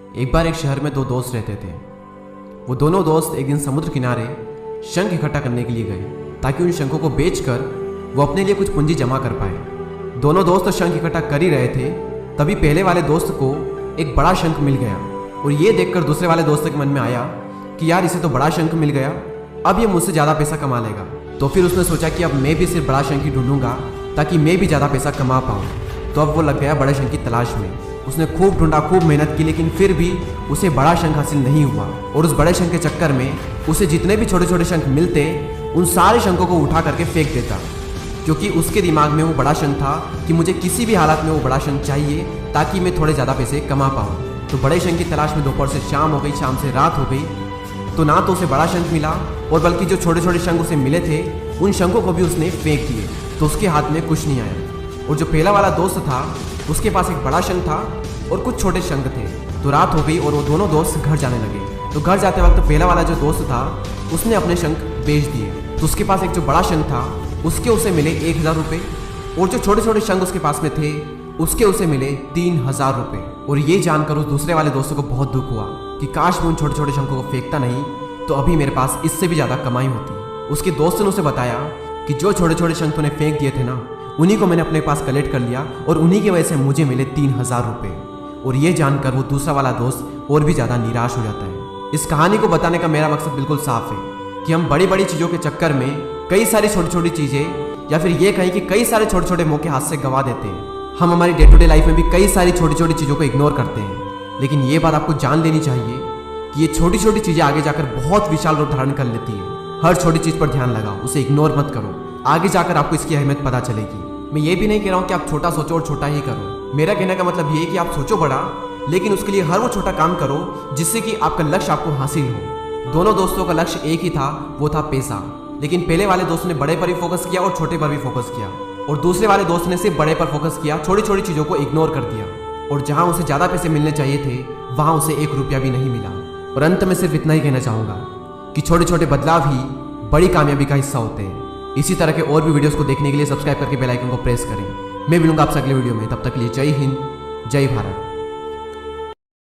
एक बार एक शहर में दो दोस्त रहते थे। वो दोनों दोस्त एक दिन समुद्र किनारे शंख इकट्ठा करने के लिए गए ताकि उन शंखों को बेचकर वो अपने लिए कुछ पूंजी जमा कर पाए। दोनों दोस्त शंख इकट्ठा कर ही रहे थे, तभी पहले वाले दोस्त को एक बड़ा शंख मिल गया और ये देखकर दूसरे वाले दोस्त के मन में आया कि यार इसे तो बड़ा शंख मिल गया, अब ये मुझसे ज़्यादा पैसा कमा लेगा। तो फिर उसने सोचा कि अब मैं भी सिर्फ बड़ा शंख ही ढूंढूंगा ताकि मैं भी ज़्यादा पैसा कमा पाऊँ। तो अब वो लग गया बड़े शंख की तलाश में। उसने खूब ढूंढा, खूब मेहनत की, लेकिन फिर भी उसे बड़ा शंख हासिल नहीं हुआ। और उस बड़े शंख के चक्कर में उसे जितने भी छोटे छोटे शंख मिलते उन सारे शंखों को उठा करके फेंक देता, क्योंकि उसके दिमाग में वो बड़ा शंख था कि मुझे किसी भी हालत में वो बड़ा शंख चाहिए ताकि मैं थोड़े ज़्यादा पैसे कमा पाऊँ। तो बड़े शंख की तलाश में दोपहर से शाम हो गई, शाम से रात हो गई, तो ना तो उसे बड़ा शंख मिला और बल्कि जो छोटे छोटे शंख उसे मिले थे उन शंखों को भी उसने फेंक दिए। तो उसके हाथ में कुछ नहीं आया। और जो पहला वाला दोस्त था उसके पास एक बड़ा शंख था और कुछ छोटे शंख थे। तो रात हो गई और वो दोनों दोस्त घर जाने लगे। तो घर जाते वक्त पहला वाला जो दोस्त था उसने अपने शंख बेच दिए। तो उसके पास एक जो बड़ा शंख था उसके उसे मिले 1000 रुपये और जो छोटे छोटे शंख उसके पास में थे उसके उसे मिले 3000 रुपये। और ये जानकर उस दूसरे वाले दोस्तों को बहुत दुख हुआ कि काश मैं उन छोटे छोटे शंखों को फेंकता नहीं तो अभी मेरे पास इससे भी ज़्यादा कमाई होती। उसके दोस्त ने उसे बताया कि जो छोटे छोटे शंख तूने फेंक दिए थे ना, उन्हीं को मैंने अपने पास कलेक्ट कर लिया और उन्हीं की वजह से मुझे मिले 3000 रुपये। और ये जानकर वो दूसरा वाला दोस्त और भी ज़्यादा निराश हो जाता है। इस कहानी को बताने का मेरा मकसद बिल्कुल साफ है कि हम बड़ी बड़ी चीज़ों के चक्कर में कई सारी छोटी छोटी चीज़ें, या फिर ये कहीं कि कई सारे छोटे छोटे मौके हाथ से गंवा देते हैं। हम हमारी डे टू डे लाइफ में भी कई सारी छोटी छोटी चीज़ों को इग्नोर करते हैं, लेकिन ये बात आपको जान लेनी चाहिए कि ये छोटी छोटी चीज़ें आगे जाकर बहुत विशाल रूप धारण कर लेती है। हर छोटी चीज़ पर ध्यान लगाओ, उसे इग्नोर मत करो, आगे जाकर आपको इसकी अहमियत पता चलेगी। मैं ये भी नहीं कह रहा हूँ कि आप छोटा सोचो और छोटा ही करो। मेरा कहने का मतलब ये है कि आप सोचो बड़ा, लेकिन उसके लिए हर वो छोटा काम करो जिससे कि आपका लक्ष्य आपको हासिल हो। दोनों दोस्तों का लक्ष्य एक ही था, वो था पैसा। लेकिन पहले वाले दोस्त ने बड़े पर भी फोकस किया और छोटे पर भी फोकस किया, और दूसरे वाले दोस्त ने सिर्फ बड़े पर फोकस किया, छोटी छोटी चीज़ों को इग्नोर कर दिया। और जहाँ उसे ज़्यादा पैसे मिलने चाहिए थे वहाँ उसे 1 रुपया भी नहीं मिला। और अंत में सिर्फ इतना ही कहना चाहूँगा कि छोटे छोटे बदलाव ही बड़ी कामयाबी का हिस्सा होते हैं। इसी तरह के और भी वीडियोस को देखने के लिए सब्सक्राइब करके बेल आइकन को प्रेस करें। मैं मिलूंगा आपसे अगले वीडियो में, तब तक के लिए जय हिंद, जय भारत।